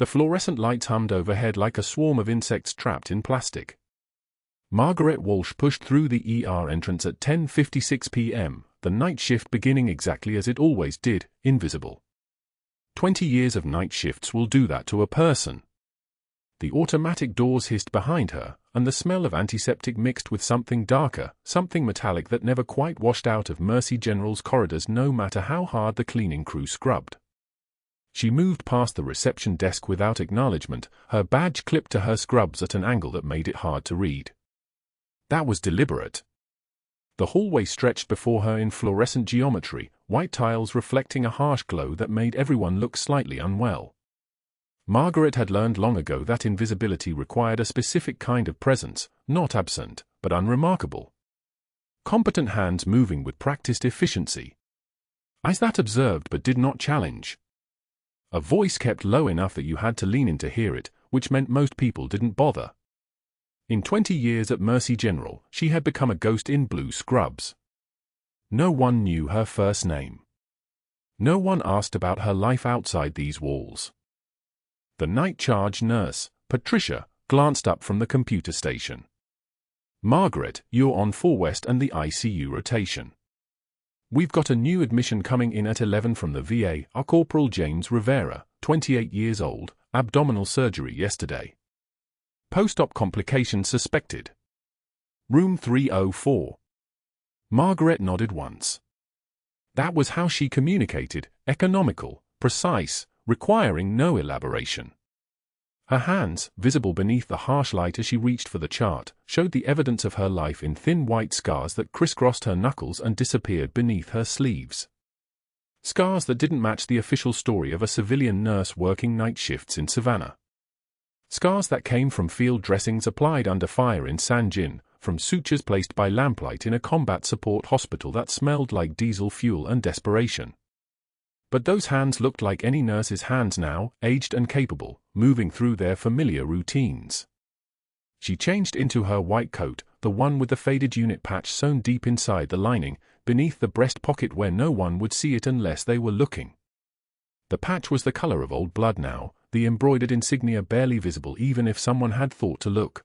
The fluorescent lights hummed overhead like a swarm of insects trapped in plastic. Margaret Walsh pushed through the ER entrance at 10:56 p.m., the night shift beginning exactly as it always did, invisible. 20 years of night shifts will do that to a person. The automatic doors hissed behind her, and the smell of antiseptic mixed with something darker, something metallic that never quite washed out of Mercy General's corridors no matter how hard the cleaning crew scrubbed. She moved past the reception desk without acknowledgement, her badge clipped to her scrubs at an angle that made it hard to read. That was deliberate. The hallway stretched before her in fluorescent geometry, white tiles reflecting a harsh glow that made everyone look slightly unwell. Margaret had learned long ago that invisibility required a specific kind of presence, not absent, but unremarkable. Competent hands moving with practiced efficiency. Eyes that observed but did not challenge. A voice kept low enough that you had to lean in to hear it, which meant most people didn't bother. In 20 years at Mercy General, she had become a ghost in blue scrubs. No one knew her first name. No one asked about her life outside these walls. The night charge nurse, Patricia, glanced up from the computer station. Margaret, you're on 4 West and the ICU rotation. We've got a new admission coming in at 11 from the VA, our Corporal James Rivera, 28 years old, abdominal surgery yesterday. Post-op complications suspected. Room 304. Margaret nodded once. That was how she communicated, economical, precise, requiring no elaboration. Her hands, visible beneath the harsh light as she reached for the chart, showed the evidence of her life in thin white scars that crisscrossed her knuckles and disappeared beneath her sleeves. Scars that didn't match the official story of a civilian nurse working night shifts in Savannah. Scars that came from field dressings applied under fire in Sangin, from sutures placed by lamplight in a combat support hospital that smelled like diesel fuel and desperation. But those hands looked like any nurse's hands now, aged and capable, moving through their familiar routines. She changed into her white coat, the one with the faded unit patch sewn deep inside the lining, beneath the breast pocket where no one would see it unless they were looking. The patch was the color of old blood now, the embroidered insignia barely visible even if someone had thought to look.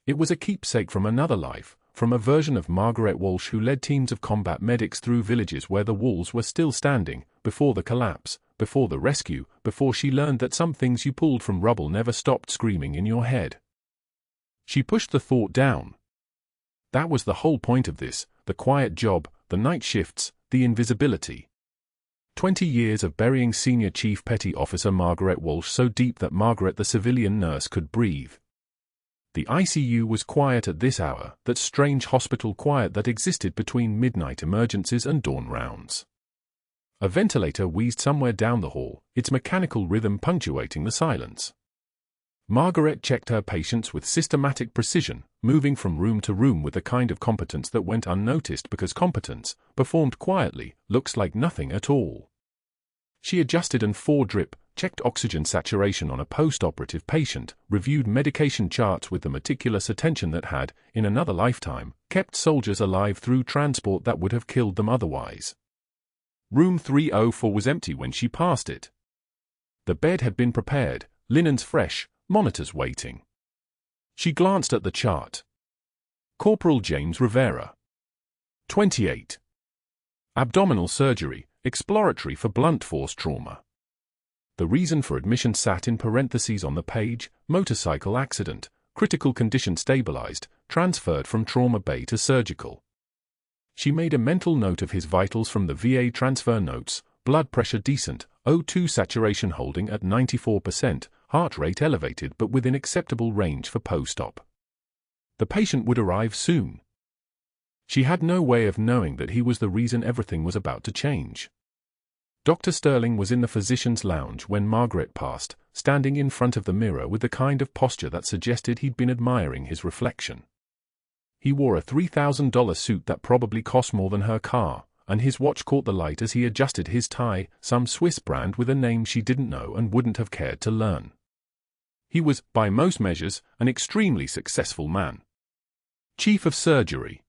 It was a keepsake from another life, from a version of Margaret Walsh who led teams of combat medics through villages where the walls were still standing, before the collapse, before the rescue, before she learned that some things you pulled from rubble never stopped screaming in your head. She pushed the thought down. That was the whole point of this, the quiet job, the night shifts, the invisibility. 20 years of burying Senior Chief Petty Officer Margaret Walsh so deep that Margaret the civilian nurse could breathe. The ICU was quiet at this hour, that strange hospital quiet that existed between midnight emergencies and dawn rounds. A ventilator wheezed somewhere down the hall, its mechanical rhythm punctuating the silence. Margaret checked her patients with systematic precision, moving from room to room with the kind of competence that went unnoticed because competence, performed quietly, looks like nothing at all. She adjusted and 4-drip, checked oxygen saturation on a post-operative patient, reviewed medication charts with the meticulous attention that had, in another lifetime, kept soldiers alive through transport that would have killed them otherwise. Room 304 was empty when she passed it. The bed had been prepared, linens fresh, monitors waiting. She glanced at the chart. Corporal James Rivera. 28. Abdominal surgery, exploratory for blunt force trauma. The reason for admission sat in parentheses on the page, motorcycle accident, critical condition stabilized, transferred from trauma bay to surgical. She made a mental note of his vitals from the VA transfer notes, blood pressure decent, O2 saturation holding at 94%, heart rate elevated but within acceptable range for post-op. The patient would arrive soon. She had no way of knowing that he was the reason everything was about to change. Dr. Sterling was in the physician's lounge when Margaret passed, standing in front of the mirror with the kind of posture that suggested he'd been admiring his reflection. He wore a $3,000 suit that probably cost more than her car, and his watch caught the light as he adjusted his tie, some Swiss brand with a name she didn't know and wouldn't have cared to learn. He was, by most measures, an extremely successful man. Chief of surgery.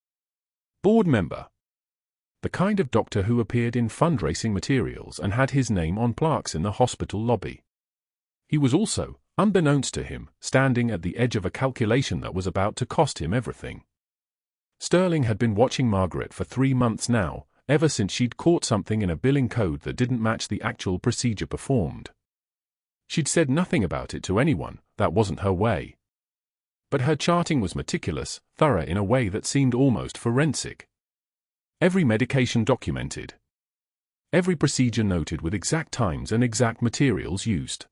Board member. The kind of doctor who appeared in fundraising materials and had his name on plaques in the hospital lobby. He was also, unbeknownst to him, standing at the edge of a calculation that was about to cost him everything. Sterling had been watching Margaret for 3 months now, ever since she'd caught something in a billing code that didn't match the actual procedure performed. She'd said nothing about it to anyone, that wasn't her way. But her charting was meticulous, thorough in a way that seemed almost forensic. Every medication documented. Every procedure noted with exact times and exact materials used.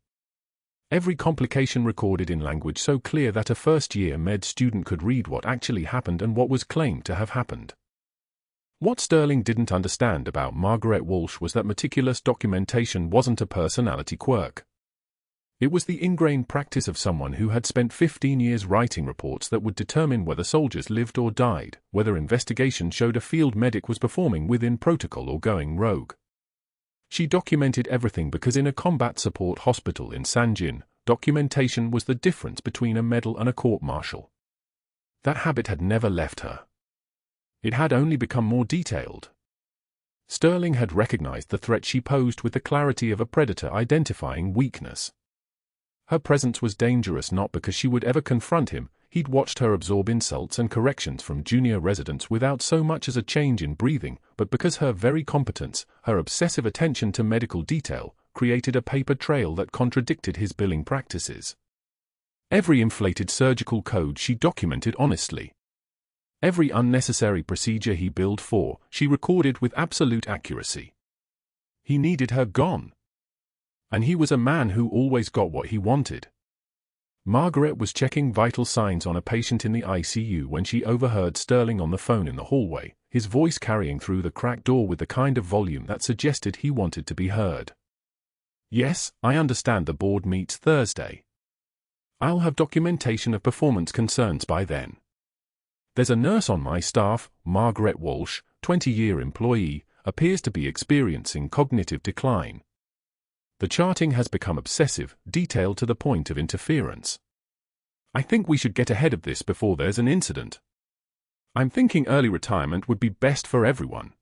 Every complication recorded in language so clear that a first-year med student could read what actually happened and what was claimed to have happened. What Sterling didn't understand about Margaret Walsh was that meticulous documentation wasn't a personality quirk. It was the ingrained practice of someone who had spent 15 years writing reports that would determine whether soldiers lived or died, whether investigation showed a field medic was performing within protocol or going rogue. She documented everything because in a combat support hospital in Sangin, documentation was the difference between a medal and a court-martial. That habit had never left her. It had only become more detailed. Sterling had recognized the threat she posed with the clarity of a predator identifying weakness. Her presence was dangerous not because she would ever confront him. He'd watched her absorb insults and corrections from junior residents without so much as a change in breathing, but because her very competence, her obsessive attention to medical detail, created a paper trail that contradicted his billing practices. Every inflated surgical code she documented honestly. Every unnecessary procedure he billed for, she recorded with absolute accuracy. He needed her gone. And he was a man who always got what he wanted. Margaret was checking vital signs on a patient in the ICU when she overheard Sterling on the phone in the hallway, his voice carrying through the cracked door with the kind of volume that suggested he wanted to be heard. "Yes, I understand the board meets Thursday. I'll have documentation of performance concerns by then. There's a nurse on my staff, Margaret Walsh, 20-year employee, appears to be experiencing cognitive decline. The charting has become obsessive, detailed to the point of interference. I think we should get ahead of this before there's an incident. I'm thinking early retirement would be best for everyone.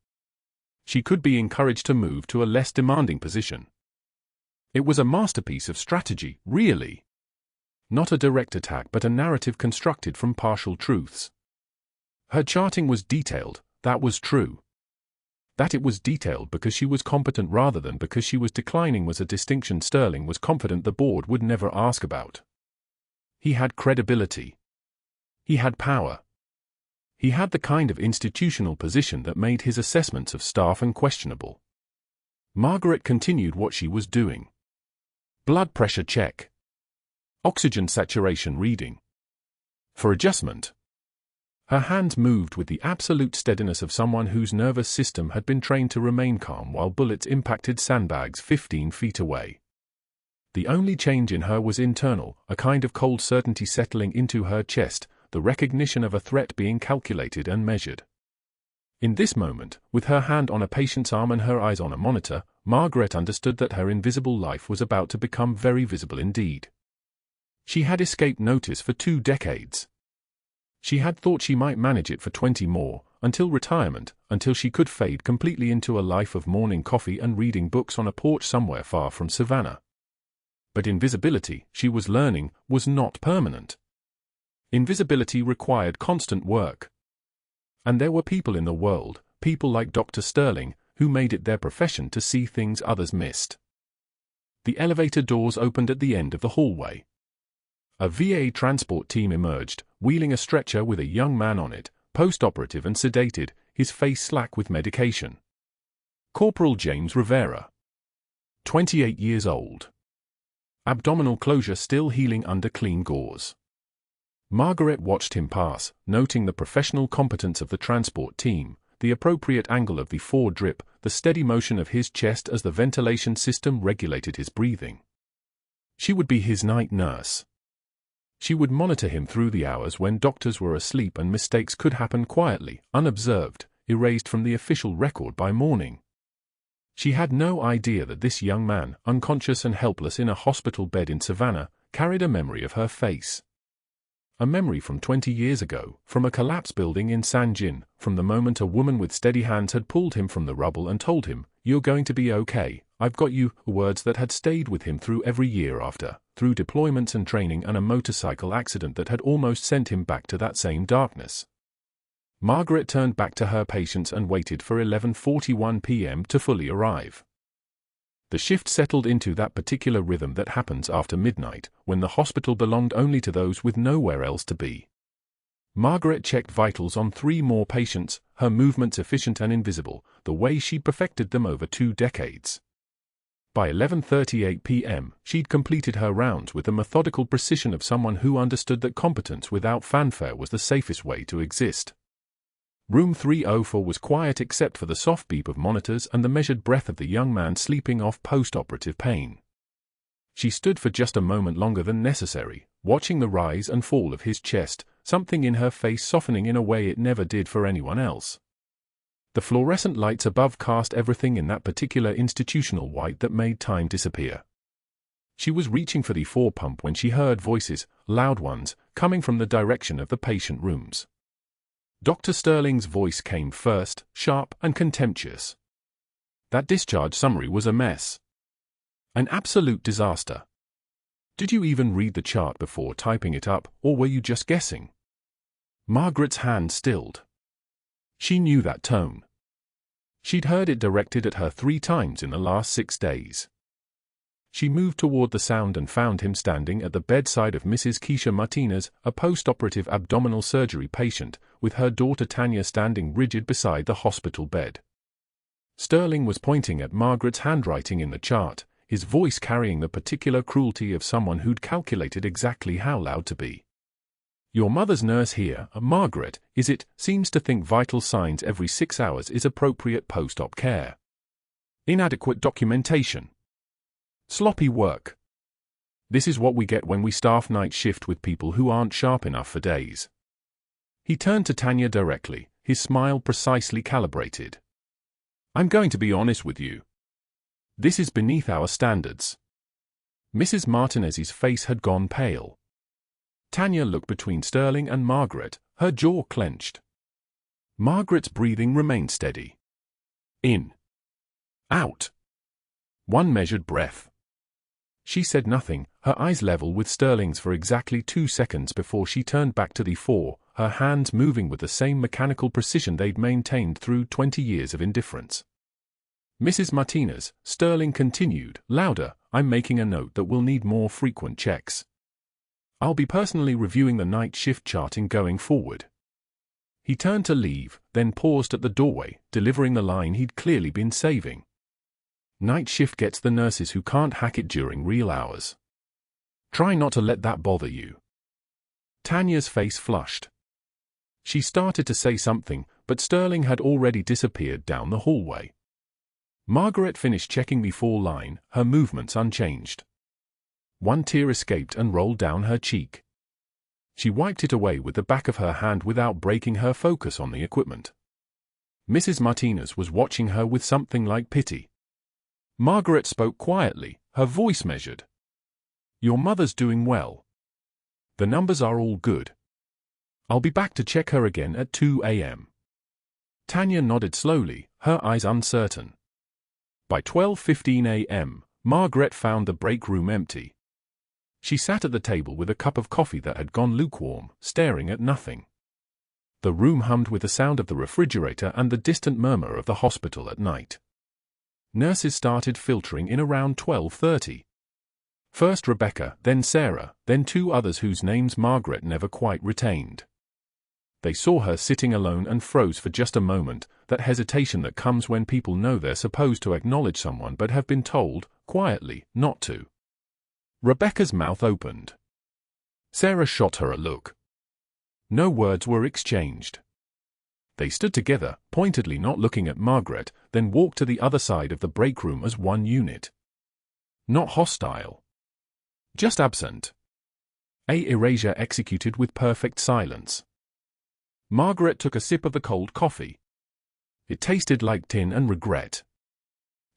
She could be encouraged to move to a less demanding position." It was a masterpiece of strategy, really. Not a direct attack but a narrative constructed from partial truths. Her charting was detailed, that was true. That it was detailed because she was competent rather than because she was declining was a distinction Sterling was confident the board would never ask about. He had credibility. He had power. He had the kind of institutional position that made his assessments of staff unquestionable. Margaret continued what she was doing. Blood pressure check. Oxygen saturation reading. For adjustment. Her hands moved with the absolute steadiness of someone whose nervous system had been trained to remain calm while bullets impacted sandbags 15 feet away. The only change in her was internal, a kind of cold certainty settling into her chest, the recognition of a threat being calculated and measured. In this moment, with her hand on a patient's arm and her eyes on a monitor, Margaret understood that her invisible life was about to become very visible indeed. She had escaped notice for 2 decades. She had thought she might manage it for 20 more, until retirement, until she could fade completely into a life of morning coffee and reading books on a porch somewhere far from Savannah. But invisibility, she was learning, was not permanent. Invisibility required constant work. And there were people in the world, people like Dr. Sterling, who made it their profession to see things others missed. The elevator doors opened at the end of the hallway. A VA transport team emerged, wheeling a stretcher with a young man on it, post-operative and sedated, his face slack with medication. Corporal James Rivera. 28 years old. Abdominal closure still healing under clean gauze. Margaret watched him pass, noting the professional competence of the transport team, the appropriate angle of the fore-drip, the steady motion of his chest as the ventilation system regulated his breathing. She would be his night nurse. She would monitor him through the hours when doctors were asleep and mistakes could happen quietly, unobserved, erased from the official record by morning. She had no idea that this young man, unconscious and helpless in a hospital bed in Savannah, carried a memory of her face. A memory from 20 years ago, from a collapsed building in Sangin, from the moment a woman with steady hands had pulled him from the rubble and told him, "You're going to be okay, I've got you, words that had stayed with him through every year after, through deployments and training and a motorcycle accident that had almost sent him back to that same darkness. Margaret turned back to her patients and waited for 11:41 p.m. to fully arrive. The shift settled into that particular rhythm that happens after midnight, when the hospital belonged only to those with nowhere else to be. Margaret checked vitals on 3 more patients, her movements efficient and invisible, the way she'd perfected them over 2 decades. By 11:38 p.m., she'd completed her rounds with the methodical precision of someone who understood that competence without fanfare was the safest way to exist. Room 304 was quiet except for the soft beep of monitors and the measured breath of the young man sleeping off post-operative pain. She stood for just a moment longer than necessary, watching the rise and fall of his chest, something in her face softening in a way it never did for anyone else. The fluorescent lights above cast everything in that particular institutional white that made time disappear. She was reaching for the 4 pump when she heard voices, loud ones, coming from the direction of the patient rooms. Dr. Sterling's voice came first, sharp and contemptuous. That discharge summary was a mess. An absolute disaster. Did you even read the chart before typing it up, or were you just guessing? Margaret's hand stilled. She knew that tone. She'd heard it directed at her 3 times in the last 6 days. She moved toward the sound and found him standing at the bedside of Mrs. Keisha Martinez, a post-operative abdominal surgery patient, with her daughter Tanya standing rigid beside the hospital bed. Sterling was pointing at Margaret's handwriting in the chart, his voice carrying the particular cruelty of someone who'd calculated exactly how loud to be. Your mother's nurse here, Margaret, seems to think vital signs every 6 hours is appropriate post-op care. Inadequate documentation. Sloppy work. This is what we get when we staff night shift with people who aren't sharp enough for days. He turned to Tanya directly, his smile precisely calibrated. I'm going to be honest with you. This is beneath our standards. Mrs. Martinez's face had gone pale. Tanya looked between Sterling and Margaret, her jaw clenched. Margaret's breathing remained steady. In. Out. 1 measured breath. She said nothing, her eyes level with Sterling's for exactly 2 seconds before she turned back to the 4, her hands moving with the same mechanical precision they'd maintained through 20 years of indifference. Mrs. Martinez, Sterling continued, louder, I'm making a note that we'll need more frequent checks. I'll be personally reviewing the night shift charting going forward. He turned to leave, then paused at the doorway, delivering the line he'd clearly been saving. Night shift gets the nurses who can't hack it during real hours. Try not to let that bother you. Tanya's face flushed. She started to say something, but Sterling had already disappeared down the hallway. Margaret finished checking the 4 line, her movements unchanged. 1 tear escaped and rolled down her cheek. She wiped it away with the back of her hand without breaking her focus on the equipment. Mrs. Martinez was watching her with something like pity. Margaret spoke quietly, her voice measured. Your mother's doing well. The numbers are all good. I'll be back to check her again at 2 a.m. Tanya nodded slowly, her eyes uncertain. By 12:15 a.m., Margaret found the break room empty. She sat at the table with a cup of coffee that had gone lukewarm, staring at nothing. The room hummed with the sound of the refrigerator and the distant murmur of the hospital at night. Nurses started filtering in around 12:30. First Rebecca, then Sarah, then 2 others whose names Margaret never quite retained. They saw her sitting alone and froze for just a moment, that hesitation that comes when people know they're supposed to acknowledge someone but have been told, quietly, not to. Rebecca's mouth opened. Sarah shot her a look. No words were exchanged. They stood together, pointedly not looking at Margaret, then walked to the other side of the break room as one unit. Not hostile. Just absent. A erasure executed with perfect silence. Margaret took a sip of the cold coffee. It tasted like tin and regret.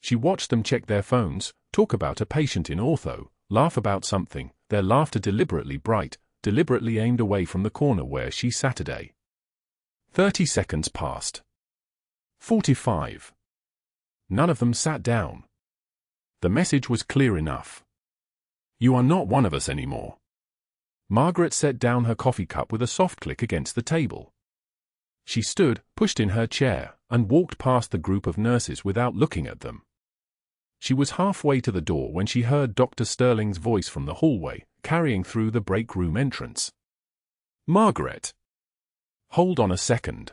She watched them check their phones, talk about a patient in ortho, laugh about something, their laughter deliberately bright, deliberately aimed away from the corner where she sat today. 30 seconds passed. 45. None of them sat down. The message was clear enough. You are not one of us anymore. Margaret set down her coffee cup with a soft click against the table. She stood, pushed in her chair, and walked past the group of nurses without looking at them. She was halfway to the door when she heard Dr. Sterling's voice from the hallway, carrying through the break room entrance. Margaret! Hold on a second.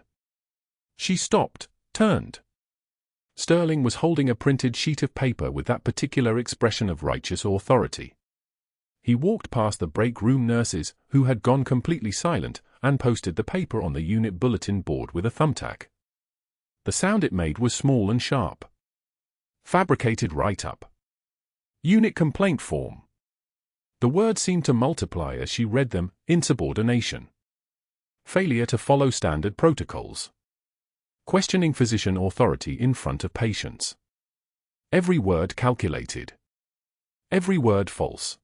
She stopped, turned. Sterling was holding a printed sheet of paper with that particular expression of righteous authority. He walked past the break room nurses, who had gone completely silent, and posted the paper on the unit bulletin board with a thumbtack. The sound it made was small and sharp. Fabricated write-up. Unit complaint form. The words seemed to multiply as she read them: insubordination. Failure to follow standard protocols. Questioning physician authority in front of patients. Every word calculated. Every word false.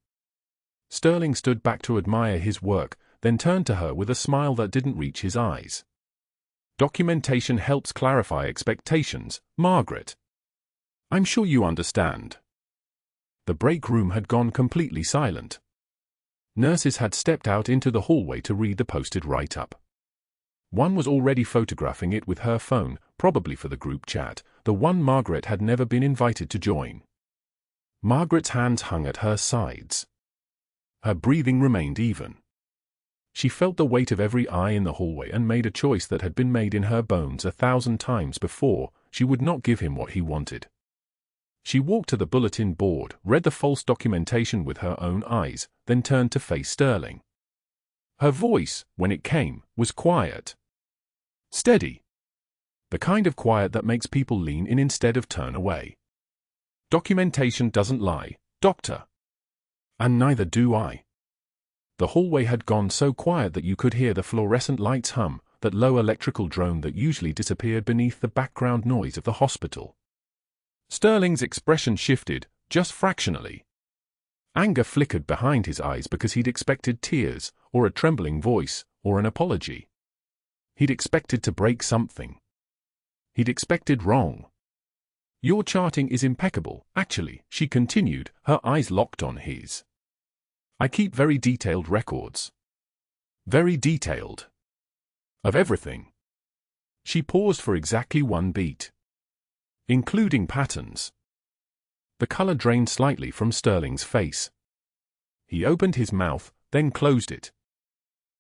Sterling stood back to admire his work, then turned to her with a smile that didn't reach his eyes. Documentation helps clarify expectations, Margaret. I'm sure you understand. The break room had gone completely silent. Nurses had stepped out into the hallway to read the posted write-up. One was already photographing it with her phone, probably for the group chat, the one Margaret had never been invited to join. Margaret's hands hung at her sides. Her breathing remained even. She felt the weight of every eye in the hallway and made a choice that had been made in her bones 1,000 times before: she would not give him what he wanted. She walked to the bulletin board, read the false documentation with her own eyes, then turned to face Sterling. Her voice, when it came, was quiet. Steady. The kind of quiet that makes people lean in instead of turn away. Documentation doesn't lie, doctor. And neither do I. The hallway had gone so quiet that you could hear the fluorescent lights hum, that low electrical drone that usually disappeared beneath the background noise of the hospital. Sterling's expression shifted, just fractionally. Anger flickered behind his eyes because he'd expected tears, or a trembling voice, or an apology. He'd expected to break something. He'd expected wrong. Your charting is impeccable, actually, she continued, her eyes locked on his. I keep very detailed records. Very detailed. Of everything. She paused for exactly one beat. Including patterns. The color drained slightly from Sterling's face. He opened his mouth, then closed it.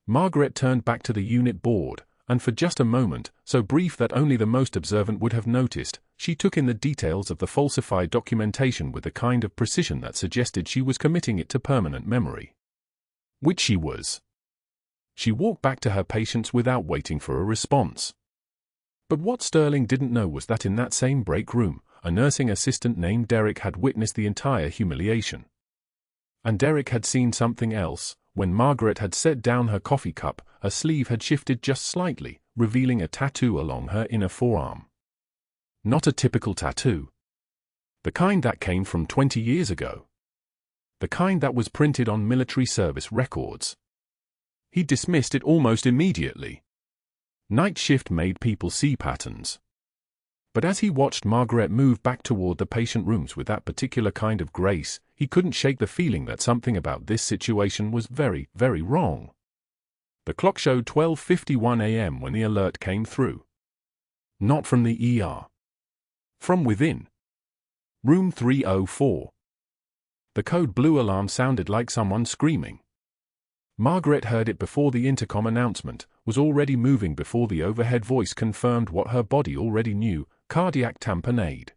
Margaret turned back to the unit board, and for just a moment, so brief that only the most observant would have noticed, she took in the details of the falsified documentation with the kind of precision that suggested she was committing it to permanent memory. Which she was. She walked back to her patients without waiting for a response. But what Sterling didn't know was that in that same break room, a nursing assistant named Derek had witnessed the entire humiliation. And Derek had seen something else. When Margaret had set down her coffee cup, a sleeve had shifted just slightly, revealing a tattoo along her inner forearm. Not a typical tattoo. The kind that came from 20 years ago. The kind that was printed on military service records. He dismissed it almost immediately. Night shift made people see patterns. But as he watched Margaret move back toward the patient rooms with that particular kind of grace, he couldn't shake the feeling that something about this situation was very, very wrong. The clock showed 12:51 a.m. when the alert came through. Not from the ER. From within. Room 304. The code blue alarm sounded like someone screaming. Margaret heard it before the intercom announcement, was already moving before the overhead voice confirmed what her body already knew: cardiac tamponade.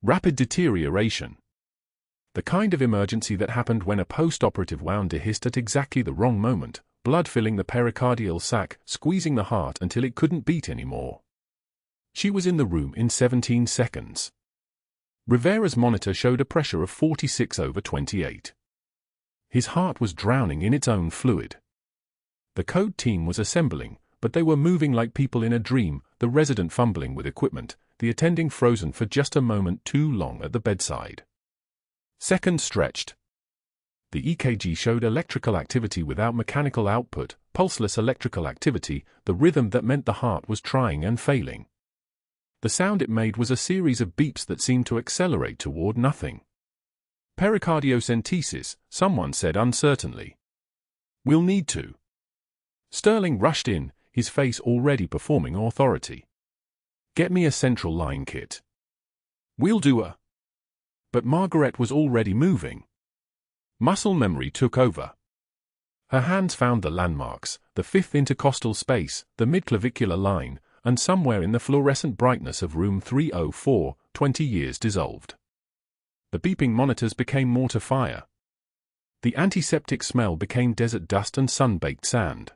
Rapid deterioration. The kind of emergency that happened when a post-operative wound dehisced at exactly the wrong moment, blood filling the pericardial sac, squeezing the heart until it couldn't beat anymore. She was in the room in 17 seconds. Rivera's monitor showed a pressure of 46/28. His heart was drowning in its own fluid. The code team was assembling, but they were moving like people in a dream, the resident fumbling with equipment, the attending frozen for just a moment too long at the bedside. Seconds stretched. The EKG showed electrical activity without mechanical output, pulseless electrical activity, the rhythm that meant the heart was trying and failing. The sound it made was a series of beeps that seemed to accelerate toward nothing. Pericardiocentesis, someone said uncertainly. We'll need to. Sterling rushed in, his face already performing authority. Get me a central line kit. We'll do a. But Margaret was already moving. Muscle memory took over. Her hands found the landmarks, the fifth intercostal space, the midclavicular line, and somewhere in the fluorescent brightness of room 304, 20 years dissolved. The beeping monitors became mortar fire. The antiseptic smell became desert dust and sun-baked sand.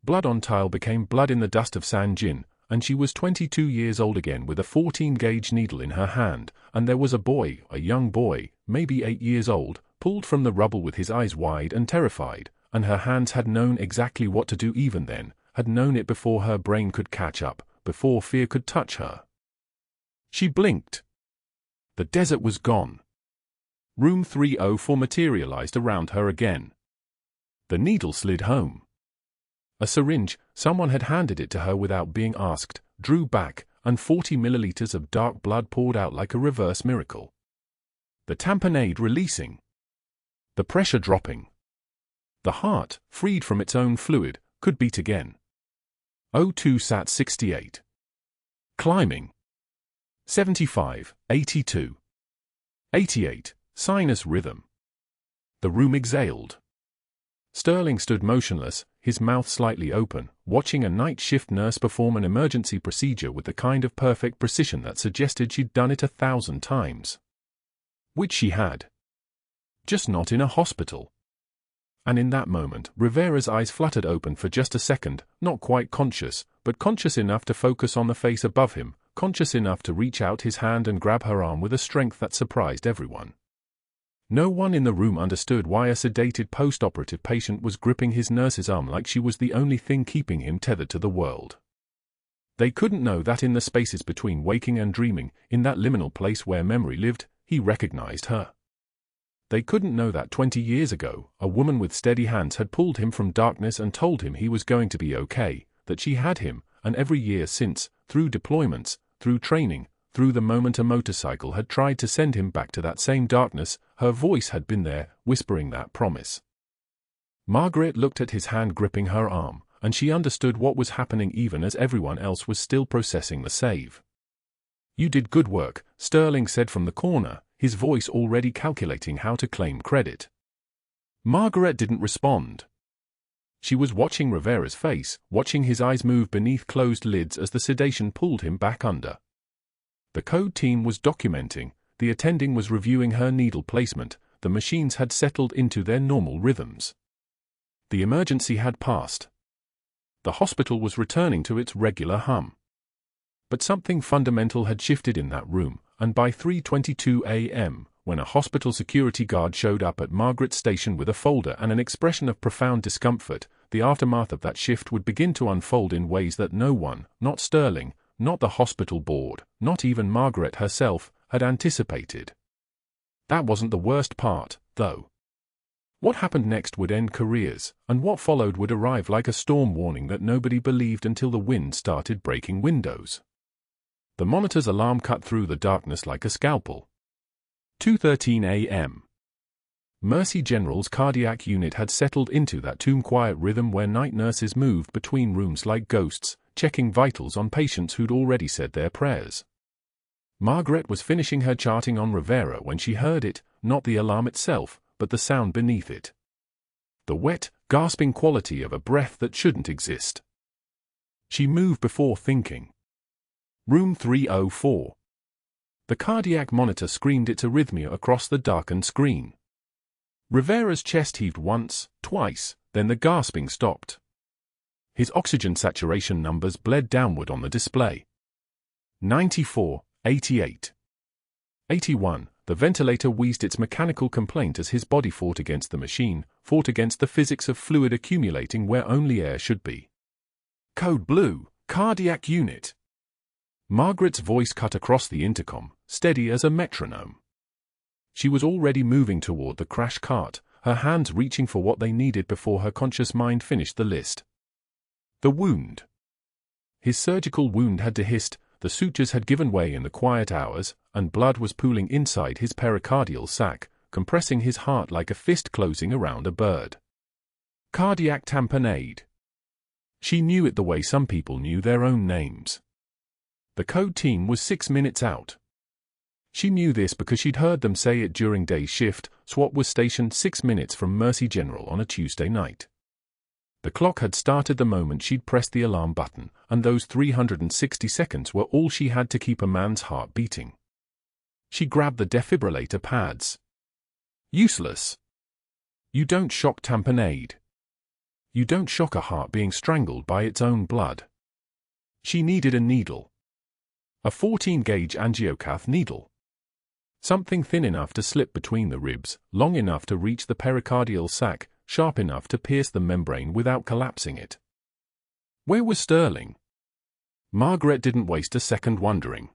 Blood on tile became blood in the dust of Sangin, and she was 22 years old again with a 14-gauge needle in her hand, and there was a boy, a young boy, maybe 8 years old, pulled from the rubble with his eyes wide and terrified, and her hands had known exactly what to do even then, had known it before her brain could catch up, before fear could touch her. She blinked. The desert was gone. Room 304 materialized around her again. The needle slid home. A syringe, someone had handed it to her without being asked, drew back, and 40 milliliters of dark blood poured out like a reverse miracle. The tamponade releasing. The pressure dropping. The heart, freed from its own fluid, could beat again. O2 sat 68. Climbing. 75, 82. 88, sinus rhythm. The room exhaled. Sterling stood motionless, his mouth slightly open, watching a night shift nurse perform an emergency procedure with the kind of perfect precision that suggested she'd done it 1,000 times. Which she had. Just not in a hospital. And in that moment, Rivera's eyes fluttered open for just a second, not quite conscious, but conscious enough to focus on the face above him, conscious enough to reach out his hand and grab her arm with a strength that surprised everyone. No one in the room understood why a sedated post-operative patient was gripping his nurse's arm like she was the only thing keeping him tethered to the world. They couldn't know that in the spaces between waking and dreaming, in that liminal place where memory lived, he recognized her. They couldn't know that 20 years ago, a woman with steady hands had pulled him from darkness and told him he was going to be okay, that she had him, and every year since, through deployments, through training, through the moment a motorcycle had tried to send him back to that same darkness, her voice had been there, whispering that promise. Margaret looked at his hand gripping her arm, and she understood what was happening even as everyone else was still processing the save. You did good work, Sterling said from the corner, his voice already calculating how to claim credit. Margaret didn't respond. She was watching Rivera's face, watching his eyes move beneath closed lids as the sedation pulled him back under. The code team was documenting, the attending was reviewing her needle placement, the machines had settled into their normal rhythms. The emergency had passed. The hospital was returning to its regular hum. But something fundamental had shifted in that room, and by 3:22 a.m., when a hospital security guard showed up at Margaret's station with a folder and an expression of profound discomfort, the aftermath of that shift would begin to unfold in ways that no one, not Sterling, not the hospital board, not even Margaret herself, had anticipated. That wasn't the worst part, though. What happened next would end careers, and what followed would arrive like a storm warning that nobody believed until the wind started breaking windows. The monitor's alarm cut through the darkness like a scalpel. 2:13 a.m. Mercy General's cardiac unit had settled into that tomb-quiet rhythm where night nurses moved between rooms like ghosts, checking vitals on patients who'd already said their prayers. Margaret was finishing her charting on Rivera when she heard it, not the alarm itself, but the sound beneath it. The wet, gasping quality of a breath that shouldn't exist. She moved before thinking. Room 304. The cardiac monitor screamed its arrhythmia across the darkened screen. Rivera's chest heaved once, twice, then the gasping stopped. His oxygen saturation numbers bled downward on the display. 94, 88. 81, the ventilator wheezed its mechanical complaint as his body fought against the machine, fought against the physics of fluid accumulating where only air should be. Code blue, cardiac unit. Margaret's voice cut across the intercom, steady as a metronome. She was already moving toward the crash cart, her hands reaching for what they needed before her conscious mind finished the list. The wound. His surgical wound had dehisced, the sutures had given way in the quiet hours, and blood was pooling inside his pericardial sac, compressing his heart like a fist closing around a bird. Cardiac tamponade. She knew it the way some people knew their own names. The code team was 6 minutes out. She knew this because she'd heard them say it during day shift. SWAT was stationed 6 minutes from Mercy General on a Tuesday night. The clock had started the moment she'd pressed the alarm button, and those 360 seconds were all she had to keep a man's heart beating. She grabbed the defibrillator pads. Useless. You don't shock tamponade. You don't shock a heart being strangled by its own blood. She needed a needle. A 14-gauge angiocath needle. Something thin enough to slip between the ribs, long enough to reach the pericardial sac, sharp enough to pierce the membrane without collapsing it. Where was Sterling? Margaret didn't waste a second wondering.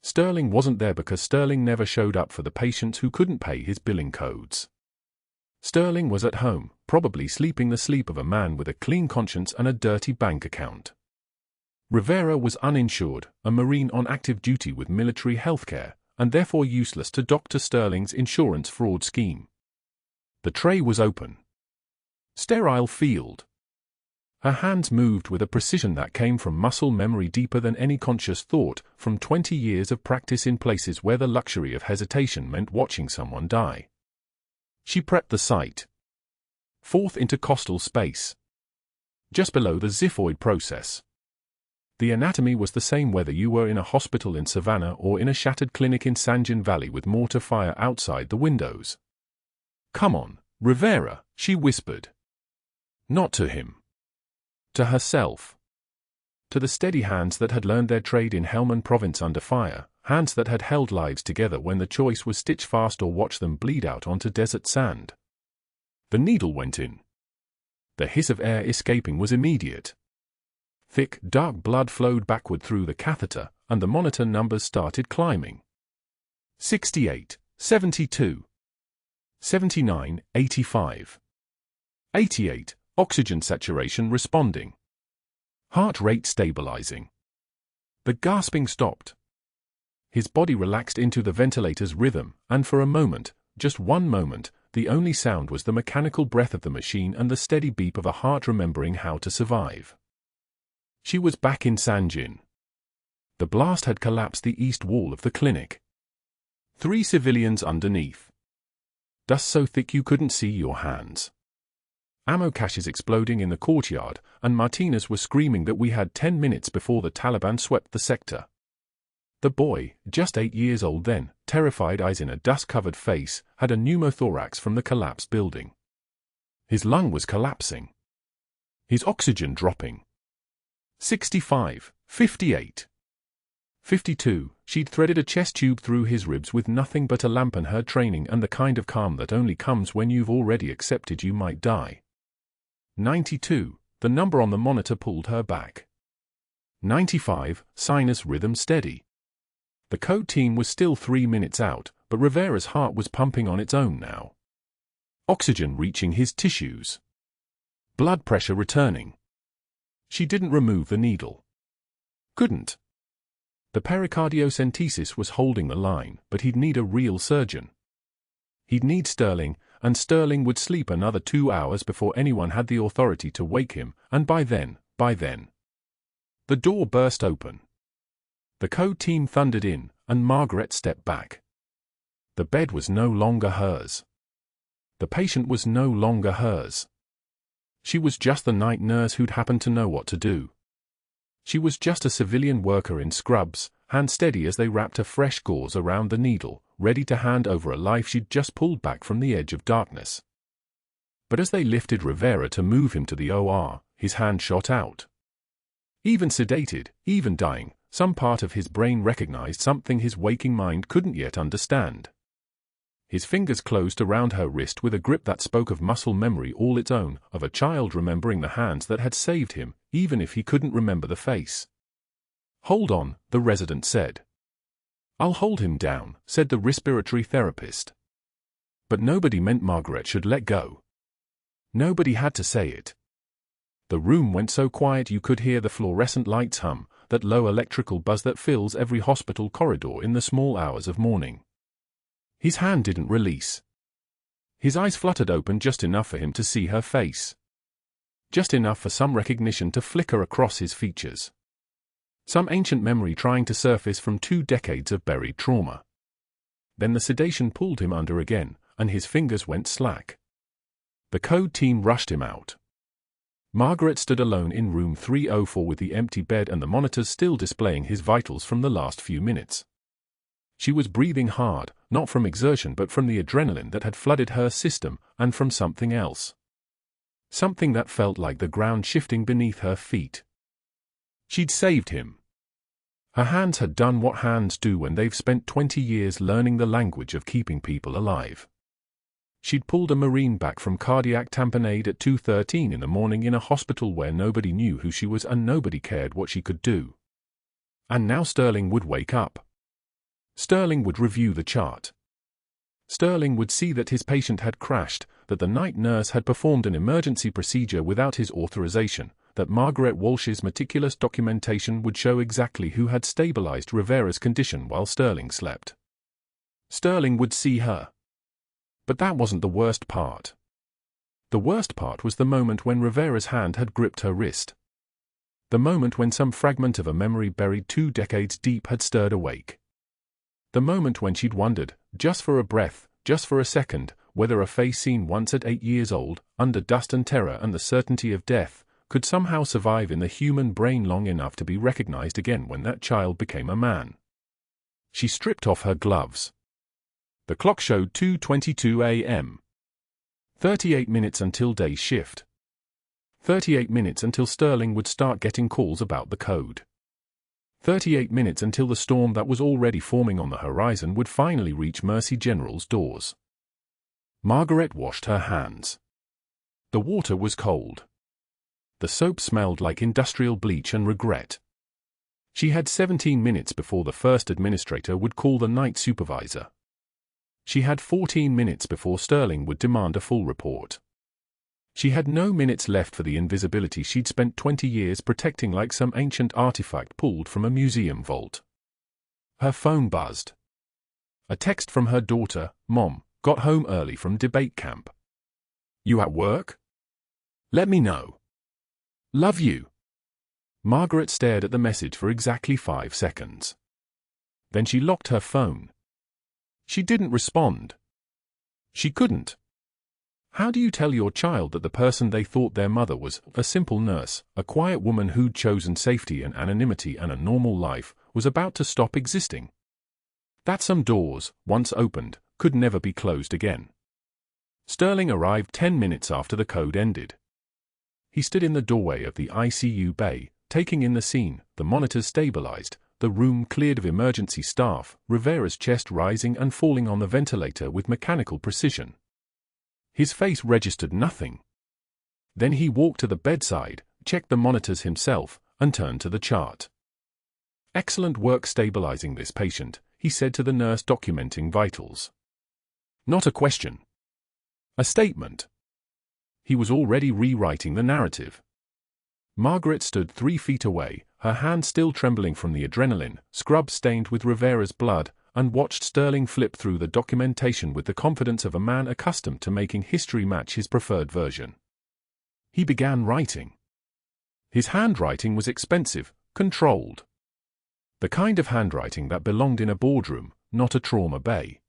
Sterling wasn't there because Sterling never showed up for the patients who couldn't pay his billing codes. Sterling was at home, probably sleeping the sleep of a man with a clean conscience and a dirty bank account. Rivera was uninsured, a Marine on active duty with military healthcare, and therefore useless to Dr. Sterling's insurance fraud scheme. The tray was open. Sterile field. Her hands moved with a precision that came from muscle memory deeper than any conscious thought, from 20 years of practice in places where the luxury of hesitation meant watching someone die. She prepped the site. Fourth intercostal space. Just below the xiphoid process. The anatomy was the same whether you were in a hospital in Savannah or in a shattered clinic in Sangin Valley with mortar fire outside the windows. "Come on, Rivera," she whispered. Not to him. To herself. To the steady hands that had learned their trade in Helmand Province under fire, hands that had held lives together when the choice was stitch fast or watch them bleed out onto desert sand. The needle went in. The hiss of air escaping was immediate. Thick, dark blood flowed backward through the catheter, and the monitor numbers started climbing. 68, 72, 79, 85, 88, oxygen saturation responding. Heart rate stabilizing. The gasping stopped. His body relaxed into the ventilator's rhythm, and for a moment, just one moment, the only sound was the mechanical breath of the machine and the steady beep of a heart remembering how to survive. She was back in Sangin. The blast had collapsed the east wall of the clinic. 3 civilians underneath. Dust so thick you couldn't see your hands. Ammo caches exploding in the courtyard, and Martinez was screaming that we had 10 minutes before the Taliban swept the sector. The boy, just 8 years old then, terrified eyes in a dust-covered face, had a pneumothorax from the collapsed building. His lung was collapsing. His oxygen dropping. 65, 58, 52, she'd threaded a chest tube through his ribs with nothing but a lamp and her training and the kind of calm that only comes when you've already accepted you might die. 92, the number on the monitor pulled her back. 95, sinus rhythm steady. The code team was still 3 minutes out, but Rivera's heart was pumping on its own now. Oxygen reaching his tissues. Blood pressure returning. She didn't remove the needle. Couldn't. The pericardiocentesis was holding the line, but he'd need a real surgeon. He'd need Sterling, and Sterling would sleep another 2 hours before anyone had the authority to wake him, and by then. The door burst open. The code team thundered in, and Margaret stepped back. The bed was no longer hers. The patient was no longer hers. She was just the night nurse who'd happened to know what to do. She was just a civilian worker in scrubs, hand steady as they wrapped a fresh gauze around the needle, ready to hand over a life she'd just pulled back from the edge of darkness. But as they lifted Rivera to move him to the OR, his hand shot out. Even sedated, even dying, some part of his brain recognized something his waking mind couldn't yet understand. His fingers closed around her wrist with a grip that spoke of muscle memory all its own, of a child remembering the hands that had saved him, even if he couldn't remember the face. "Hold on," the resident said. "I'll hold him down," said the respiratory therapist. But nobody meant Margaret should let go. Nobody had to say it. The room went so quiet you could hear the fluorescent lights hum, that low electrical buzz that fills every hospital corridor in the small hours of morning. His hand didn't release. His eyes fluttered open just enough for him to see her face. Just enough for some recognition to flicker across his features. Some ancient memory trying to surface from 2 decades of buried trauma. Then the sedation pulled him under again, and his fingers went slack. The code team rushed him out. Margaret stood alone in room 304 with the empty bed and the monitors still displaying his vitals from the last few minutes. She was breathing hard, not from exertion but from the adrenaline that had flooded her system, and from something else. Something that felt like the ground shifting beneath her feet. She'd saved him. Her hands had done what hands do when they've spent 20 years learning the language of keeping people alive. She'd pulled a Marine back from cardiac tamponade at 2:13 in the morning in a hospital where nobody knew who she was and nobody cared what she could do. And now Sterling would wake up. Sterling would review the chart. Sterling would see that his patient had crashed, that the night nurse had performed an emergency procedure without his authorization, that Margaret Walsh's meticulous documentation would show exactly who had stabilized Rivera's condition while Sterling slept. Sterling would see her. But that wasn't the worst part. The worst part was the moment when Rivera's hand had gripped her wrist. The moment when some fragment of a memory buried 2 decades deep had stirred awake. The moment when she'd wondered, just for a breath, just for a second, whether a face seen once at 8 years old, under dust and terror and the certainty of death, could somehow survive in the human brain long enough to be recognized again when that child became a man. She stripped off her gloves. The clock showed 2:22 a.m. 38 minutes until day shift. 38 minutes until Sterling would start getting calls about the code. 38 minutes until the storm that was already forming on the horizon would finally reach Mercy General's doors. Margaret washed her hands. The water was cold. The soap smelled like industrial bleach and regret. She had 17 minutes before the first administrator would call the night supervisor. She had 14 minutes before Sterling would demand a full report. She had no minutes left for the invisibility she'd spent 20 years protecting like some ancient artifact pulled from a museum vault. Her phone buzzed. A text from her daughter, "Mom, got home early from debate camp. You at work? Let me know. Love you." Margaret stared at the message for exactly 5 seconds. Then she locked her phone. She didn't respond. She couldn't. How do you tell your child that the person they thought their mother was, a simple nurse, a quiet woman who'd chosen safety and anonymity and a normal life, was about to stop existing? That some doors, once opened, could never be closed again. Sterling arrived 10 minutes after the code ended. He stood in the doorway of the ICU bay, taking in the scene, the monitors stabilized, the room cleared of emergency staff, Rivera's chest rising and falling on the ventilator with mechanical precision. His face registered nothing. Then he walked to the bedside, checked the monitors himself, and turned to the chart. "Excellent work stabilizing this patient," he said to the nurse documenting vitals. Not a question. A statement. He was already rewriting the narrative. Margaret stood 3 feet away, her hand still trembling from the adrenaline, scrub stained with Rivera's blood, and watched Sterling flip through the documentation with the confidence of a man accustomed to making history match his preferred version. He began writing. His handwriting was expensive, controlled. The kind of handwriting that belonged in a boardroom, not a trauma bay.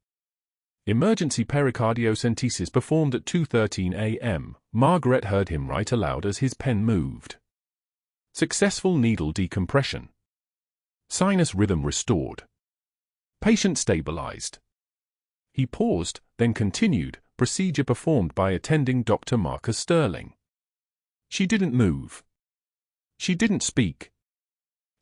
Emergency pericardiocentesis performed at 2:13 a.m. Margaret heard him write aloud as his pen moved. Successful needle decompression. Sinus rhythm restored. Patient stabilized. He paused, then continued, procedure performed by attending Dr. Marcus Sterling. She didn't move. She didn't speak.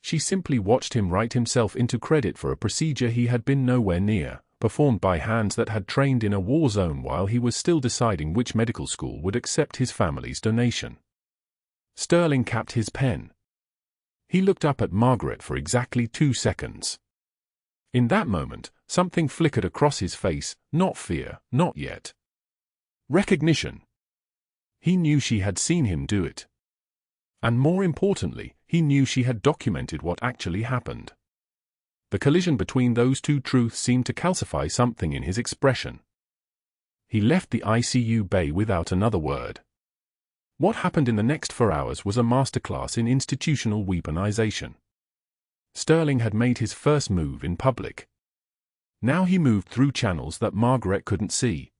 She simply watched him write himself into credit for a procedure he had been nowhere near, performed by hands that had trained in a war zone while he was still deciding which medical school would accept his family's donation. Sterling capped his pen. He looked up at Margaret for exactly 2 seconds. In that moment, something flickered across his face, not fear, not yet. Recognition. He knew she had seen him do it. And more importantly, he knew she had documented what actually happened. The collision between those two truths seemed to calcify something in his expression. He left the ICU bay without another word. What happened in the next 4 hours was a masterclass in institutional weaponization. Sterling had made his first move in public. Now he moved through channels that Margaret couldn't see.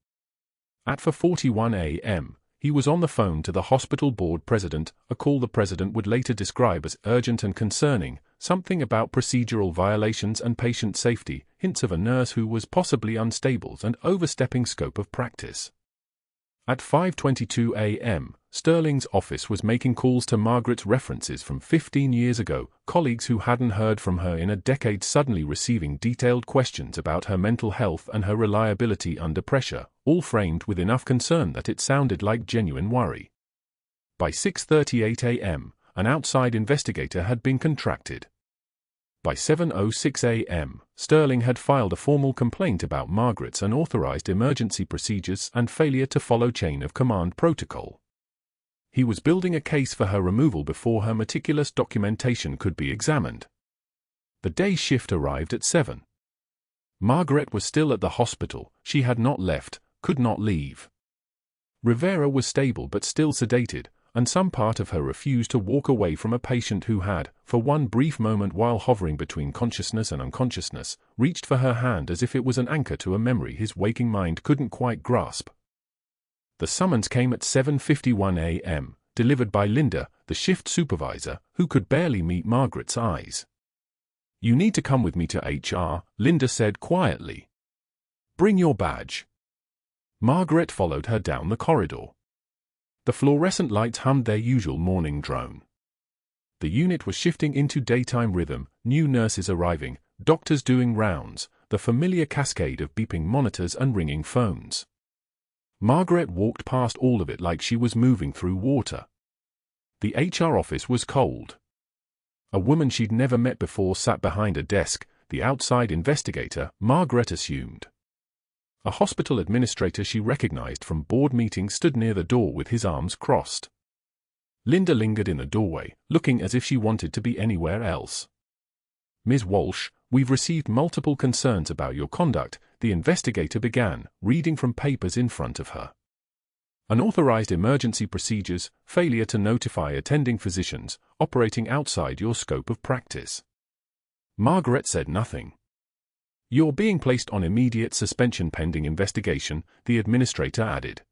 At 4:41 a.m., he was on the phone to the hospital board president, a call the president would later describe as urgent and concerning, something about procedural violations and patient safety, hints of a nurse who was possibly unstable and overstepping scope of practice. At 5:22 a.m., Sterling's office was making calls to Margaret's references from 15 years ago, colleagues who hadn't heard from her in a decade suddenly receiving detailed questions about her mental health and her reliability under pressure, all framed with enough concern that it sounded like genuine worry. By 6:38 a.m., an outside investigator had been contracted. By 7:06 a.m., Sterling had filed a formal complaint about Margaret's unauthorized emergency procedures and failure to follow chain of command protocol. He was building a case for her removal before her meticulous documentation could be examined. The day shift arrived at 7. Margaret was still at the hospital, she had not left, could not leave. Rivera was stable but still sedated, and some part of her refused to walk away from a patient who had, for one brief moment while hovering between consciousness and unconsciousness, reached for her hand as if it was an anchor to a memory his waking mind couldn't quite grasp. The summons came at 7:51 a.m., delivered by Linda, the shift supervisor, who could barely meet Margaret's eyes. "You need to come with me to HR," Linda said quietly. "Bring your badge." Margaret followed her down the corridor. The fluorescent lights hummed their usual morning drone. The unit was shifting into daytime rhythm, new nurses arriving, doctors doing rounds, the familiar cascade of beeping monitors and ringing phones. Margaret walked past all of it like she was moving through water. The HR office was cold. A woman she'd never met before sat behind a desk, the outside investigator, Margaret assumed. A hospital administrator she recognized from board meetings stood near the door with his arms crossed. Linda lingered in the doorway, looking as if she wanted to be anywhere else. "Ms. Walsh, we've received multiple concerns about your conduct," the investigator began, reading from papers in front of her. "Unauthorized emergency procedures, failure to notify attending physicians, operating outside your scope of practice." Margaret said nothing. "You're being placed on immediate suspension pending investigation," the administrator added.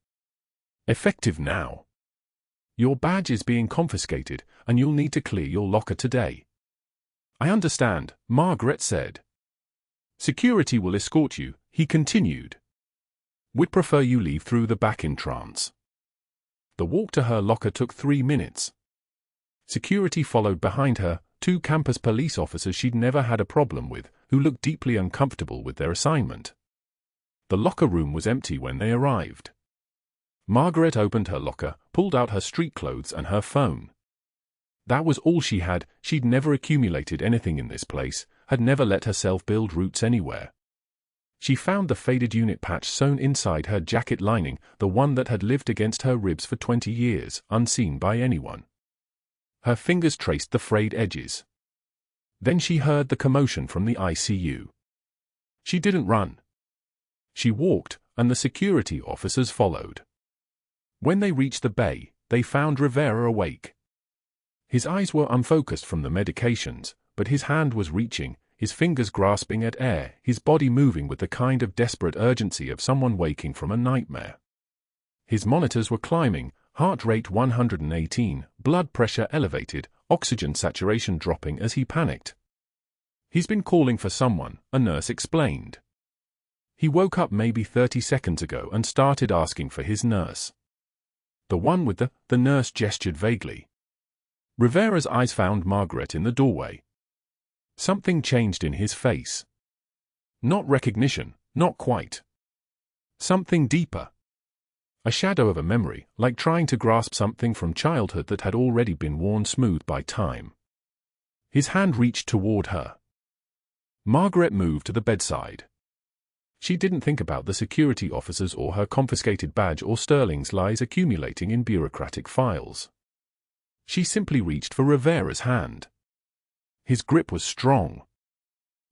"Effective now. Your badge is being confiscated, and you'll need to clear your locker today." "I understand," Margaret said. "Security will escort you," he continued. "We'd prefer you leave through the back entrance." The walk to her locker took 3 minutes. Security followed behind her, 2 campus police officers she'd never had a problem with, who looked deeply uncomfortable with their assignment. The locker room was empty when they arrived. Margaret opened her locker, pulled out her street clothes and her phone. That was all she had. She'd never accumulated anything in this place, had never let herself build roots anywhere. She found the faded unit patch sewn inside her jacket lining, the one that had lived against her ribs for 20 years, unseen by anyone. Her fingers traced the frayed edges. Then she heard the commotion from the ICU. She didn't run. She walked, and the security officers followed. When they reached the bay, they found Rivera awake. His eyes were unfocused from the medications, but his hand was reaching, his fingers grasping at air, his body moving with the kind of desperate urgency of someone waking from a nightmare. His monitors were climbing, heart rate 118, blood pressure elevated, oxygen saturation dropping as he panicked. "He's been calling for someone," a nurse explained. He woke up maybe 30 seconds ago and started asking for his nurse. "The one with the nurse gestured vaguely. Rivera's eyes found Margaret in the doorway. Something changed in his face. Not recognition, not quite. Something deeper. A shadow of a memory, like trying to grasp something from childhood that had already been worn smooth by time. His hand reached toward her. Margaret moved to the bedside. She didn't think about the security officers or her confiscated badge or Sterling's lies accumulating in bureaucratic files. She simply reached for Rivera's hand. His grip was strong.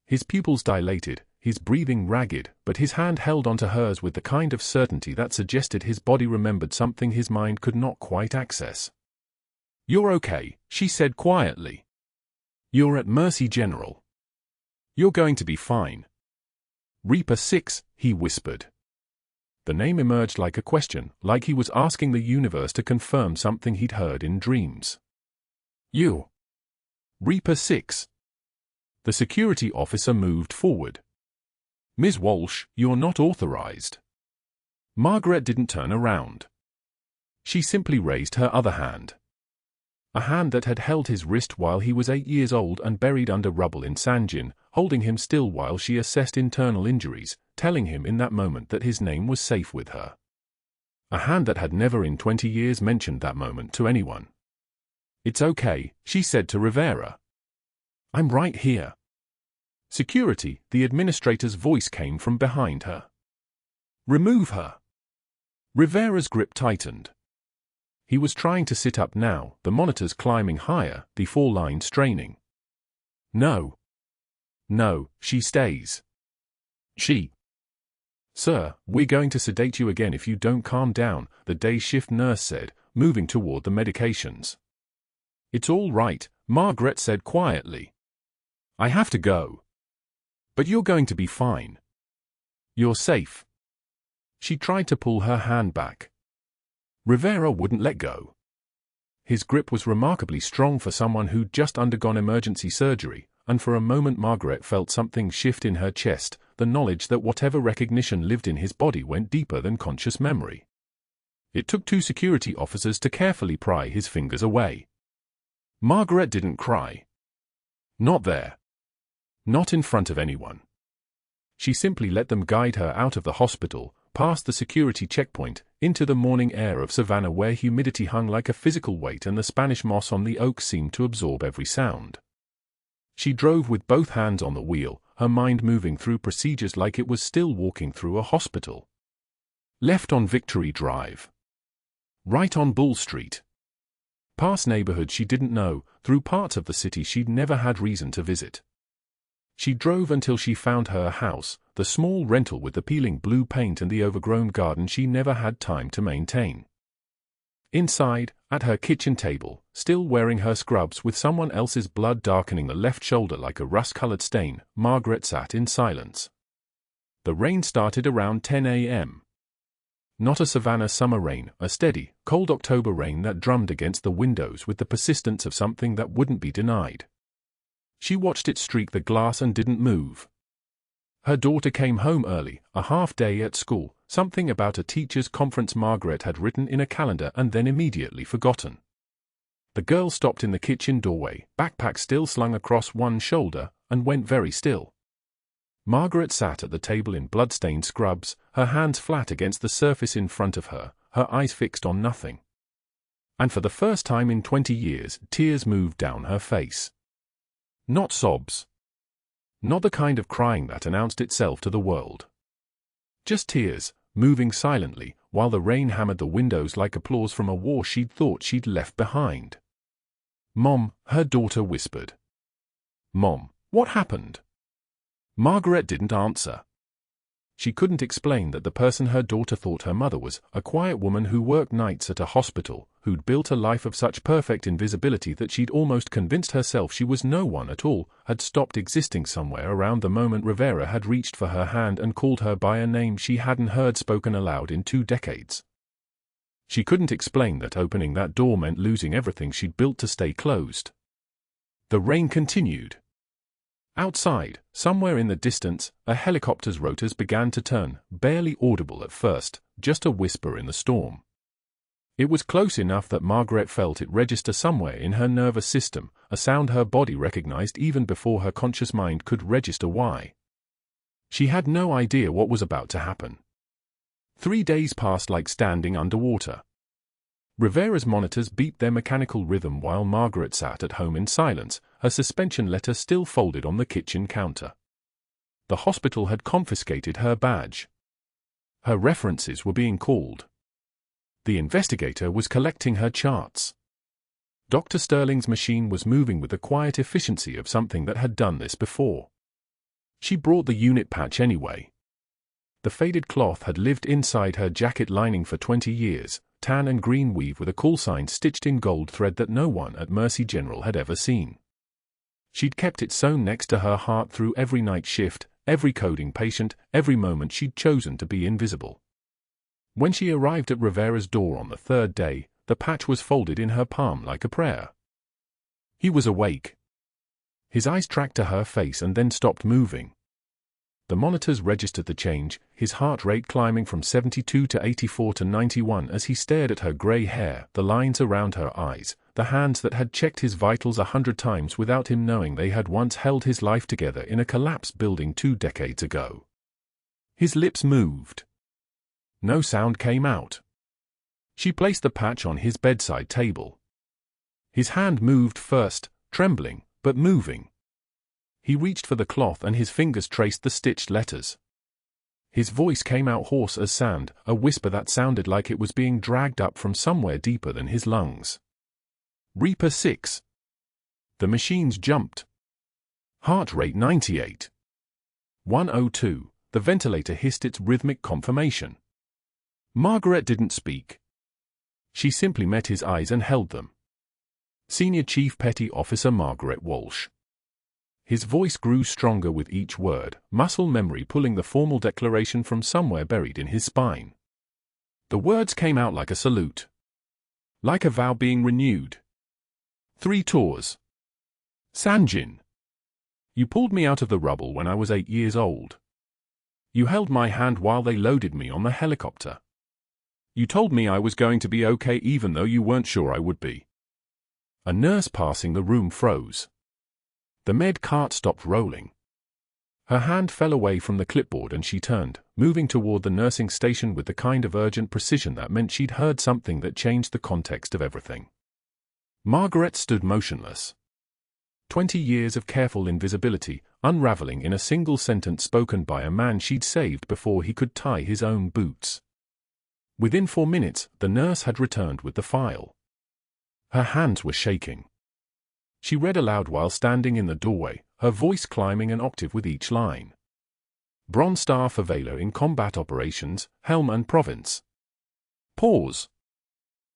His pupils dilated, his breathing ragged, but his hand held onto hers with the kind of certainty that suggested his body remembered something his mind could not quite access. "You're okay," she said quietly. "You're at mercy, General. You're going to be fine." "Reaper 6, he whispered. The name emerged like a question, like he was asking the universe to confirm something he'd heard in dreams. "You. Reaper 6. The security officer moved forward. "Ms. Walsh, you're not authorized." Margaret didn't turn around. She simply raised her other hand. A hand that had held his wrist while he was 8 years old and buried under rubble in Sangin, holding him still while she assessed internal injuries, telling him in that moment that his name was safe with her. A hand that had never in 20 years mentioned that moment to anyone. "It's okay," she said to Rivera. "I'm right here." "Security," the administrator's voice came from behind her. "Remove her." Rivera's grip tightened. He was trying to sit up now, the monitors climbing higher, the foreline straining. "No. No, she stays." "She." "Sir, we're going to sedate you again if you don't calm down," the day shift nurse said, moving toward the medications. "It's all right," Margaret said quietly. "I have to go." "But you're going to be fine. You're safe." She tried to pull her hand back. Rivera wouldn't let go. His grip was remarkably strong for someone who'd just undergone emergency surgery, and for a moment Margaret felt something shift in her chest, the knowledge that whatever recognition lived in his body went deeper than conscious memory. It took 2 security officers to carefully pry his fingers away. Margaret didn't cry. Not there. Not in front of anyone. She simply let them guide her out of the hospital, past the security checkpoint, into the morning air of Savannah where humidity hung like a physical weight and the Spanish moss on the oaks seemed to absorb every sound. She drove with both hands on the wheel, her mind moving through procedures like it was still walking through a hospital. Left on Victory Drive. Right on Bull Street. Past neighborhoods she didn't know, through parts of the city she'd never had reason to visit. She drove until she found her house, the small rental with the peeling blue paint and the overgrown garden she never had time to maintain. Inside, at her kitchen table, still wearing her scrubs with someone else's blood darkening the left shoulder like a rust-colored stain, Margaret sat in silence. The rain started around 10 a.m. Not a Savannah summer rain, a steady, cold October rain that drummed against the windows with the persistence of something that wouldn't be denied. She watched it streak the glass and didn't move. Her daughter came home early, a half-day at school, something about a teacher's conference Margaret had written in a calendar and then immediately forgotten. The girl stopped in the kitchen doorway, backpack still slung across one shoulder, and went very still. Margaret sat at the table in blood-stained scrubs, her hands flat against the surface in front of her, her eyes fixed on nothing. And for the first time in 20 years, tears moved down her face. Not sobs. Not the kind of crying that announced itself to the world. Just tears, moving silently, while the rain hammered the windows like applause from a war she'd thought she'd left behind. "Mom," her daughter whispered. "Mom, what happened?" Margaret didn't answer. She couldn't explain that the person her daughter thought her mother was, a quiet woman who worked nights at a hospital, who'd built a life of such perfect invisibility that she'd almost convinced herself she was no one at all, had stopped existing somewhere around the moment Rivera had reached for her hand and called her by a name she hadn't heard spoken aloud in 2 decades. She couldn't explain that opening that door meant losing everything she'd built to stay closed. The rain continued. Outside, somewhere in the distance, a helicopter's rotors began to turn, barely audible at first, just a whisper in the storm. It was close enough that Margaret felt it register somewhere in her nervous system, a sound her body recognized even before her conscious mind could register why. She had no idea what was about to happen. 3 days passed like standing underwater. Rivera's monitors beat their mechanical rhythm while Margaret sat at home in silence, her suspension letter still folded on the kitchen counter. The hospital had confiscated her badge. Her references were being called. The investigator was collecting her charts. Dr. Sterling's machine was moving with the quiet efficiency of something that had done this before. She brought the unit patch anyway. The faded cloth had lived inside her jacket lining for 20 years, tan and green weave with a call sign stitched in gold thread that no one at Mercy General had ever seen. She'd kept it sewn next to her heart through every night shift, every coding patient, every moment she'd chosen to be invisible. When she arrived at Rivera's door on the third day, the patch was folded in her palm like a prayer. He was awake. His eyes tracked to her face and then stopped moving. The monitors registered the change, his heart rate climbing from 72 to 84 to 91 as he stared at her grey hair, the lines around her eyes, the hands that had checked his vitals 100 times without him knowing they had once held his life together in a collapsed building 2 decades ago. His lips moved. No sound came out. She placed the patch on his bedside table. His hand moved first, trembling, but moving. He reached for the cloth and his fingers traced the stitched letters. His voice came out hoarse as sand, a whisper that sounded like it was being dragged up from somewhere deeper than his lungs. Reaper 6. The machines jumped. Heart rate 98. 102. The ventilator hissed its rhythmic confirmation. Margaret didn't speak. She simply met his eyes and held them. Senior Chief Petty Officer Margaret Walsh. His voice grew stronger with each word, muscle memory pulling the formal declaration from somewhere buried in his spine. The words came out like a salute. Like a vow being renewed. 3 tours. Sangin. You pulled me out of the rubble when I was 8 years old. You held my hand while they loaded me on the helicopter. You told me I was going to be okay even though you weren't sure I would be. A nurse passing the room froze. The med cart stopped rolling. Her hand fell away from the clipboard and she turned, moving toward the nursing station with the kind of urgent precision that meant she'd heard something that changed the context of everything. Margaret stood motionless. 20 years of careful invisibility, unraveling in a single sentence spoken by a man she'd saved before he could tie his own boots. Within 4 minutes, the nurse had returned with the file. Her hands were shaking. She read aloud while standing in the doorway, her voice climbing an octave with each line. Bronze Star for Valor in combat operations, Helm and Province. Pause.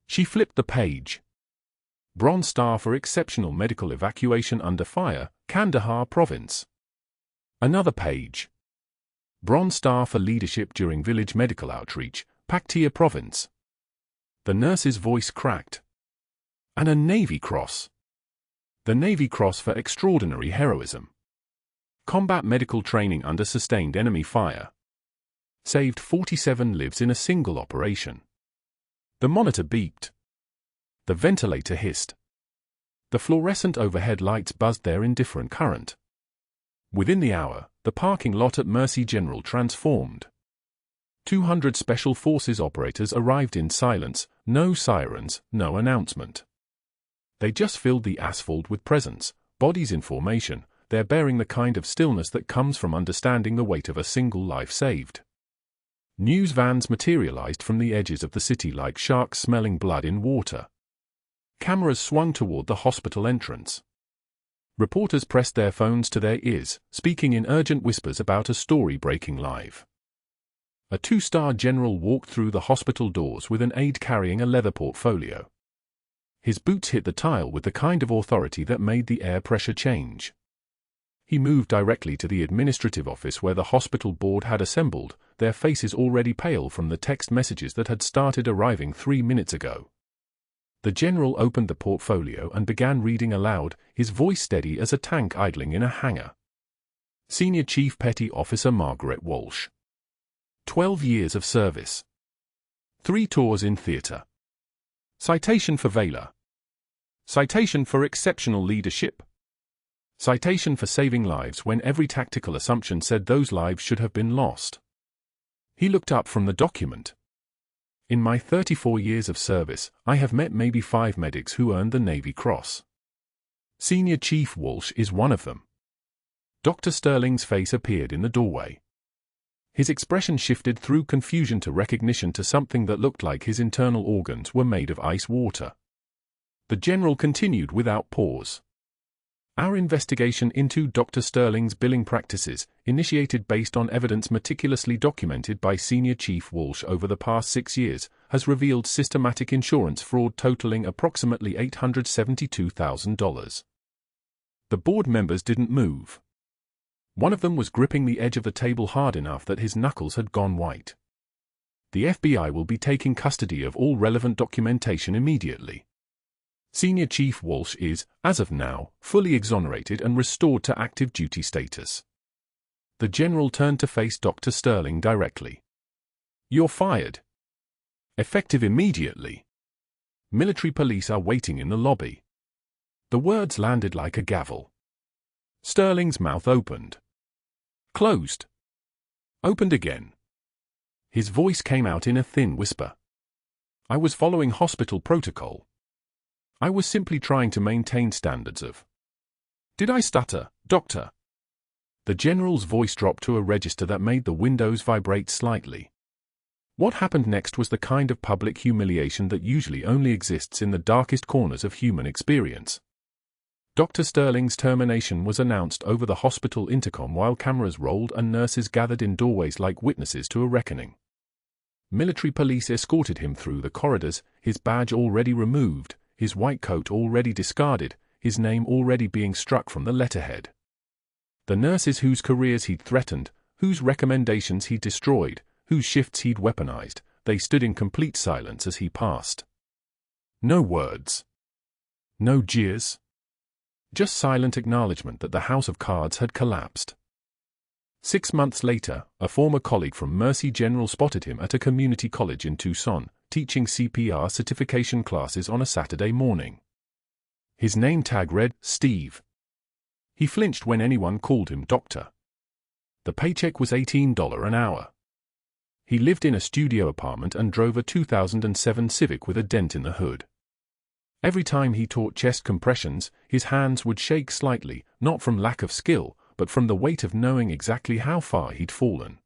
She flipped the page. Bronze Star for exceptional medical evacuation under fire, Kandahar Province. Another page. Bronze Star for leadership during village medical outreach, Paktia Province. The nurse's voice cracked. And a Navy Cross. The Navy Cross for extraordinary heroism. Combat medical training under sustained enemy fire. Saved 47 lives in a single operation. The monitor beeped. The ventilator hissed. The fluorescent overhead lights buzzed their indifferent current. Within the hour, the parking lot at Mercy General transformed. 200 Special Forces operators arrived in silence, no sirens, no announcement. They just filled the asphalt with presence, bodies in formation, they're bearing the kind of stillness that comes from understanding the weight of a single life saved. News vans materialized from the edges of the city like sharks smelling blood in water. Cameras swung toward the hospital entrance. Reporters pressed their phones to their ears, speaking in urgent whispers about a story breaking live. A 2-star general walked through the hospital doors with an aide carrying a leather portfolio. His boots hit the tile with the kind of authority that made the air pressure change. He moved directly to the administrative office where the hospital board had assembled, their faces already pale from the text messages that had started arriving 3 minutes ago. The general opened the portfolio and began reading aloud, his voice steady as a tank idling in a hangar. Senior Chief Petty Officer Margaret Walsh. 12 years of service. 3 tours in theater. Citation for Valor. Citation for exceptional leadership. Citation for saving lives when every tactical assumption said those lives should have been lost. He looked up from the document. In my 34 years of service, I have met maybe 5 medics who earned the Navy Cross. Senior Chief Walsh is one of them. Dr. Sterling's face appeared in the doorway. His expression shifted through confusion to recognition to something that looked like his internal organs were made of ice water. The general continued without pause. Our investigation into Dr. Sterling's billing practices, initiated based on evidence meticulously documented by Senior Chief Walsh over the past 6 years, has revealed systematic insurance fraud totaling approximately $872,000. The board members didn't move. One of them was gripping the edge of the table hard enough that his knuckles had gone white. The FBI will be taking custody of all relevant documentation immediately. Senior Chief Walsh is, as of now, fully exonerated and restored to active duty status. The general turned to face Dr. Sterling directly. "You're fired. Effective immediately. Military police are waiting in the lobby." The words landed like a gavel. Sterling's mouth opened. Closed. Opened again. His voice came out in a thin whisper. "I was following hospital protocol. I was simply trying to maintain standards of..." "Did I stutter, Doctor?" The general's voice dropped to a register that made the windows vibrate slightly. What happened next was the kind of public humiliation that usually only exists in the darkest corners of human experience. Dr. Sterling's termination was announced over the hospital intercom while cameras rolled and nurses gathered in doorways like witnesses to a reckoning. Military police escorted him through the corridors, his badge already removed, his white coat already discarded, his name already being struck from the letterhead. The nurses whose careers he'd threatened, whose recommendations he'd destroyed, whose shifts he'd weaponized, they stood in complete silence as he passed. No words. No jeers. Just silent acknowledgement that the house of cards had collapsed. 6 months later, a former colleague from Mercy General spotted him at a community college in Tucson, teaching CPR certification classes on a Saturday morning. His name tag read, Steve. He flinched when anyone called him doctor. The paycheck was $18 an hour. He lived in a studio apartment and drove a 2007 Civic with a dent in the hood. Every time he taught chest compressions, his hands would shake slightly, not from lack of skill, but from the weight of knowing exactly how far he'd fallen.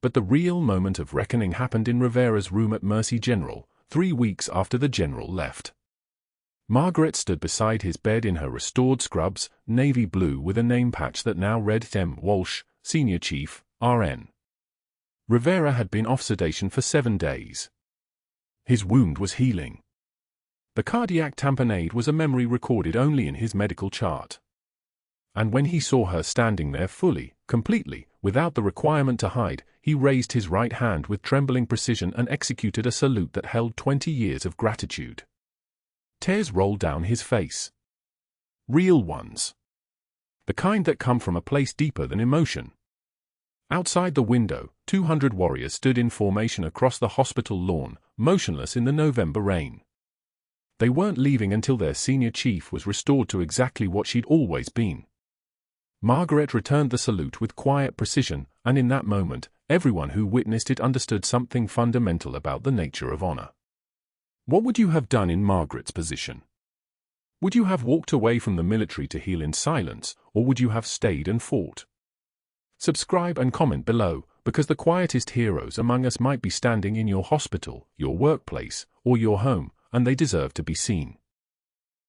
But the real moment of reckoning happened in Rivera's room at Mercy General, 3 weeks after the general left. Margaret stood beside his bed in her restored scrubs, navy blue with a name patch that now read M. Walsh, Senior Chief, RN. Rivera had been off sedation for 7 days. His wound was healing. The cardiac tamponade was a memory recorded only in his medical chart. And when he saw her standing there fully, completely, without the requirement to hide, he raised his right hand with trembling precision and executed a salute that held 20 years of gratitude. Tears rolled down his face. Real ones. The kind that come from a place deeper than emotion. Outside the window, 200 warriors stood in formation across the hospital lawn, motionless in the November rain. They weren't leaving until their senior chief was restored to exactly what she'd always been. Margaret returned the salute with quiet precision, and in that moment, everyone who witnessed it understood something fundamental about the nature of honor. What would you have done in Margaret's position? Would you have walked away from the military to heal in silence, or would you have stayed and fought? Subscribe and comment below, because the quietest heroes among us might be standing in your hospital, your workplace, or your home, and they deserve to be seen.